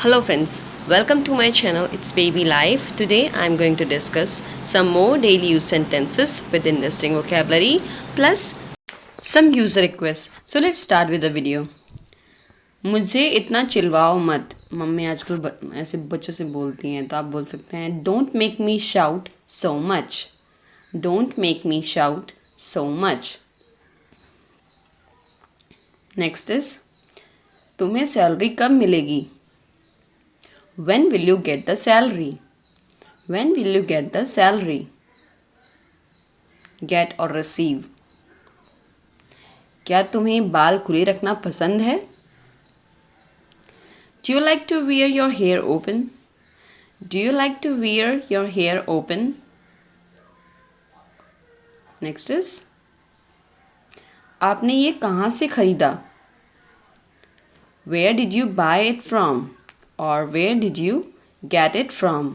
Hello friends, welcome to my channel. It's Baby Life. Today I'm going to discuss some more daily use sentences with interesting vocabulary plus some user requests. So let's start with the video. मुझे इतना चिल्लाओ मत। Mummy आजकल ऐसे बच्चों से बोलती हैं, तो आप बोल सकते हैं don't make me shout so much. Don't make me shout so much. Next is तुम्हें सैलरी कब मिलेगी? When will you get the salary? When will you get the salary? Get or receive. क्या तुम्हें बाल खुले रखना पसंद है? Do you like to wear your hair open? Do you like to wear your hair open? Next is आपने ये कहाँ से खरीदा? Where did you buy it from? Or where did you get it from?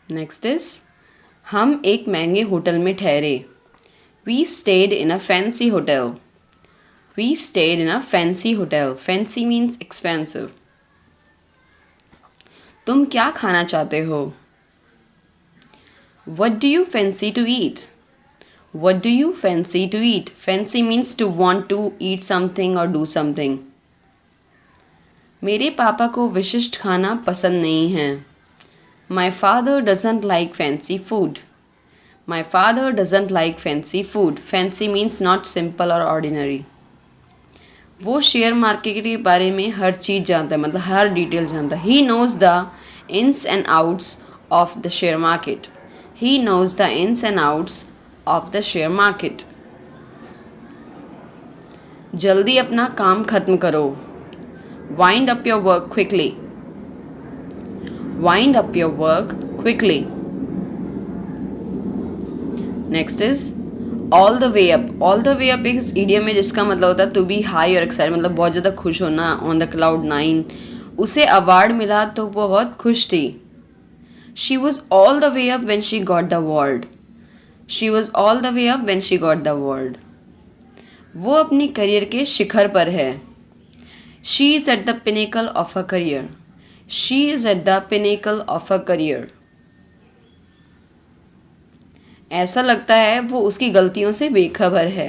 Next is हम एक महंगे hotel में ठहरे. We stayed in a fancy hotel. We stayed in a fancy hotel. Fancy means expensive. तुम क्या खाना चाहते हो? What do you fancy to eat? What do you fancy to eat? Fancy means to want to eat something or do something. मेरे पापा को विशिष्ट खाना पसंद नहीं है. My father doesn't like fancy food. My father doesn't like fancy food. Fancy means not simple or ordinary. वो share market के बारे में हर चीज़ जानता है, मतलब हर डिटेल जानता है. He knows the ins and outs of the share market. He knows the ins and outs of the share market. जल्दी अपना काम खत्म करो. Wind up your work quickly. Wind up your work quickly. Next is all the way up. All the way up एक idiom है जिसका मतलब होता है to be high or excited, मतलब बहुत ज़्यादा खुश होना. On the cloud 9. उसे अवार्ड मिला तो वो बहुत खुश थी. She was all the way up when she got the award. She was all the way up when she got the award. वो अपनी करियर के शिखर पर है. She is at the pinnacle of her career. She is at the pinnacle of her career. ऐसा लगता है वो उसकी गलतियों से बेखबर है.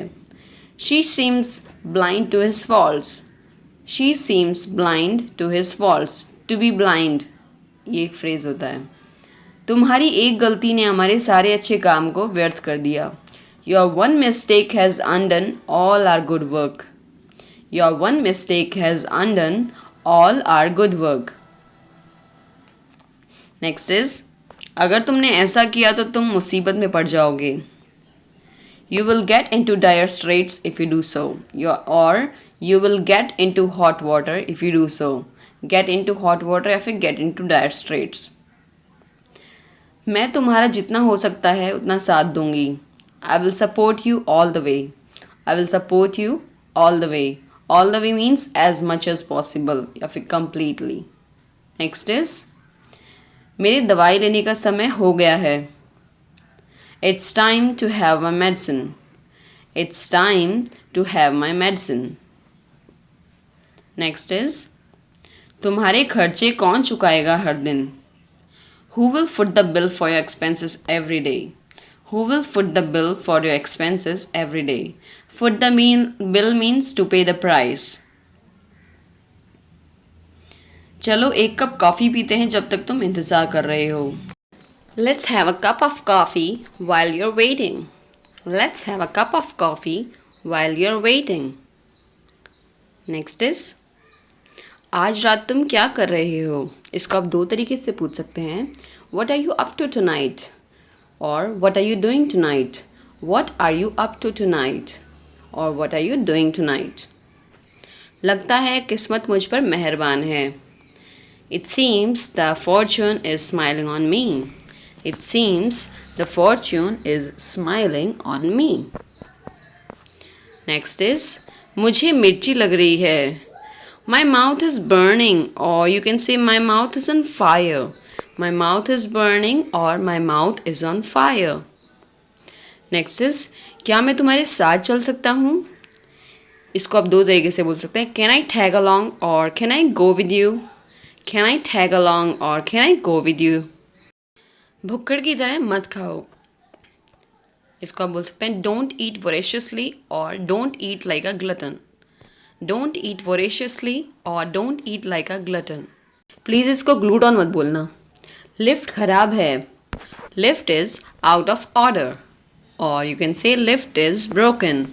She seems blind to his faults. She seems blind to his faults. To be blind ये एक फ्रेज होता है. तुम्हारी एक गलती ने हमारे सारे अच्छे काम को व्यर्थ कर दिया. Your one mistake has undone all our good work. Your one mistake has undone all our good work. Next is अगर तुमने ऐसा किया तो तुम मुसीबत में पड़ जाओगे. You will get into dire straits if you do so. You will get into hot water if you do so. Get into hot water या फिर get into dire straits. मैं तुम्हारा जितना हो सकता है उतना साथ दूंगी. I will support you all the way. I will support you all the way. All the way means as much as possible या फिर completely. Next is मेरी दवाई लेने का समय हो गया है. It's time to have my medicine. It's time to have my medicine. Next is तुम्हारे खर्चे कौन चुकाएगा हर दिन? Who will foot the bill for your expenses every day? Who will foot the bill for your expenses every day? Foot the bill means to pay the price. चलो एक cup coffee पीते हैं जब तक तुम इंतज़ार कर रहे हो. Let's have a cup of coffee while you're waiting. Let's have a cup of coffee while you're waiting. Next is आज रात तुम क्या कर रहे हो? इसको आप दो तरीके से पूछ सकते हैं. What are you up to tonight? Or what are you doing tonight? What are you up to tonight? Or what are you doing tonight? लगता है किस्मत मुझ पर मेहरबान है. It seems the fortune is smiling on me. It seems the fortune is smiling on me. Next is मुझे मिर्ची लग रही है. My mouth is burning, or you can say my mouth is on fire. My mouth is burning or my mouth is on fire. Next is क्या मैं तुम्हारे साथ चल सकता हूँ? इसको आप दो तरीके से बोल सकते हैं, कैन आई टैग अलॉन्ग और can I go with you. Can I tag along और can I go with you. भुक्कड़ की तरह मत खाओ, इसको आप बोल सकते हैं डोंट ईट वोरेशियसली और don't eat like a glutton. Don't eat voraciously और don't eat like a glutton. Please इसको ग्लूड ऑन मत बोलना। लिफ्ट खराब है, lift is out of order, और you can say lift is broken.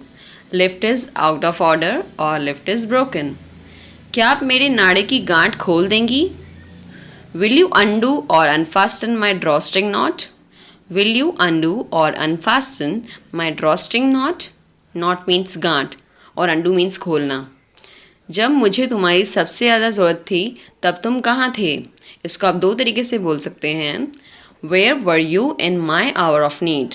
Lift is out of order और lift is broken. क्या आप मेरे नाड़े की गांठ खोल देंगी? विल यू अनडू और unfasten my drawstring knot. Will you undo और unfasten my drawstring knot. Knot means गांठ और अनडू मीन्स खोलना। जब मुझे तुम्हारी सबसे ज़्यादा ज़रूरत थी तब तुम कहाँ थे। इसको आप दो तरीके से बोल सकते हैं, where were you in my hour of need.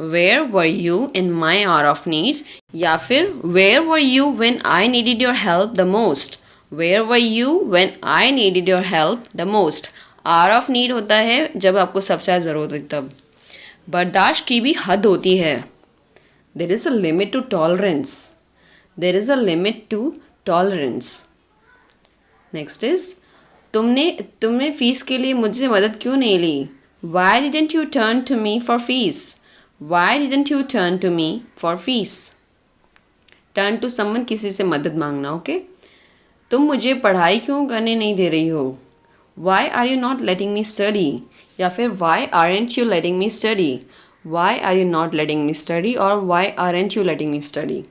Where were you in my hour of need, या फिर where were you when I needed your help the most. Where were you when I needed your help the most. Hour of need होता है जब आपको सबसे ज़्यादा ज़रूरत है तब। बर्दाश्त की भी हद होती है, there is a limit to tolerance. There is a limit to tolerance. Next is, तुमने फीस के लिए मुझसे मदद क्यों नहीं ली। Why didn't you turn to me for fees. Why didn't you turn to me for fees. Turn to someone, किसी से मदद मांगना, ओके। तुम मुझे पढ़ाई क्यों करने नहीं दे रही हो। Why are you not letting me study, या फिर why aren't you letting me study. Why are you not letting me study और why aren't you letting me study.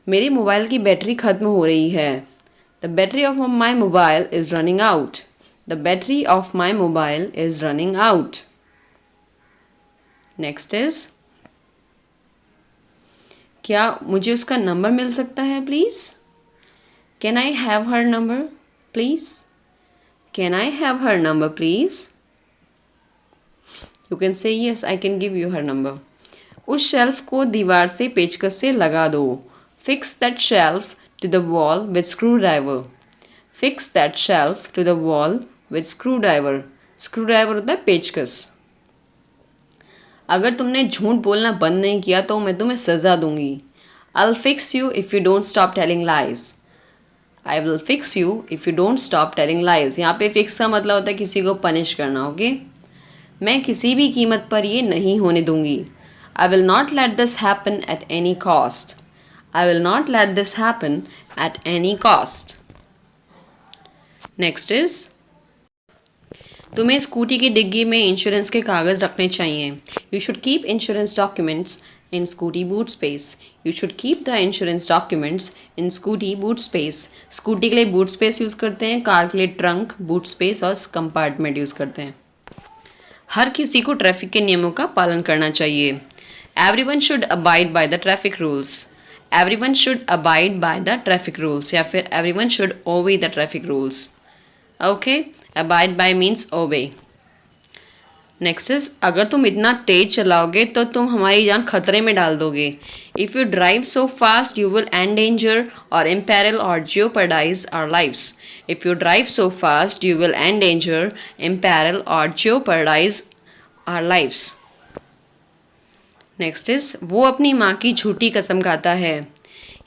मेरे मोबाइल की बैटरी ख़त्म हो रही है। The battery of my mobile is running out. The battery of my mobile is running out. Next is, क्या मुझे उसका नंबर मिल सकता है please. Can I have her number please. Can I have her number please. You can से yes I can give you her number. उस shelf को दीवार से पेचकस से लगा दो। Fix that shelf to the wall with screwdriver. Fix that shelf to the wall with screwdriver. Screwdriver होता है पेचकस। अगर तुमने झूठ बोलना बंद नहीं किया तो मैं तुम्हें सज़ा दूंगी। I'll fix you if you don't stop telling lies. I will fix you if you don't stop telling lies. यहाँ पे फिक्स का मतलब होता है किसी को पनिश करना, ओके। मैं किसी भी कीमत पर ये नहीं होने दूंगी। I will not let this happen at any cost. I will not let this happen at any cost. Next is, तुम्हें स्कूटी की डिग्गी में इंश्योरेंस के कागज़ रखने चाहिए। You should keep insurance documents in scooty boot space. You should keep the insurance documents in scooty boot space. Scooty के लिए बूट स्पेस यूज़ करते हैं, कार के लिए ट्रंक, बूट स्पेस और कंपार्टमेंट यूज़ करते हैं। हर किसी को ट्रैफिक के नियमों का पालन करना चाहिए। Everyone should abide by the traffic rules. Everyone should abide by the traffic rules, या फिर everyone should obey the traffic rules. Okay, abide by means obey. Next is, अगर तुम इतना तेज चलाओगे तो तुम हमारी जान खतरे में डाल दोगे। If you drive so fast, you will endanger or imperil or jeopardize our lives. If you drive so fast, you will endanger, imperil or jeopardize our lives. Next is, वो अपनी माँ की झूठी कसम खाता है।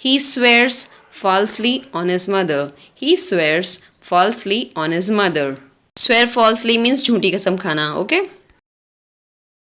He swears falsely on his mother. He swears falsely on his mother. Swear falsely means झूठी कसम खाना, ओके।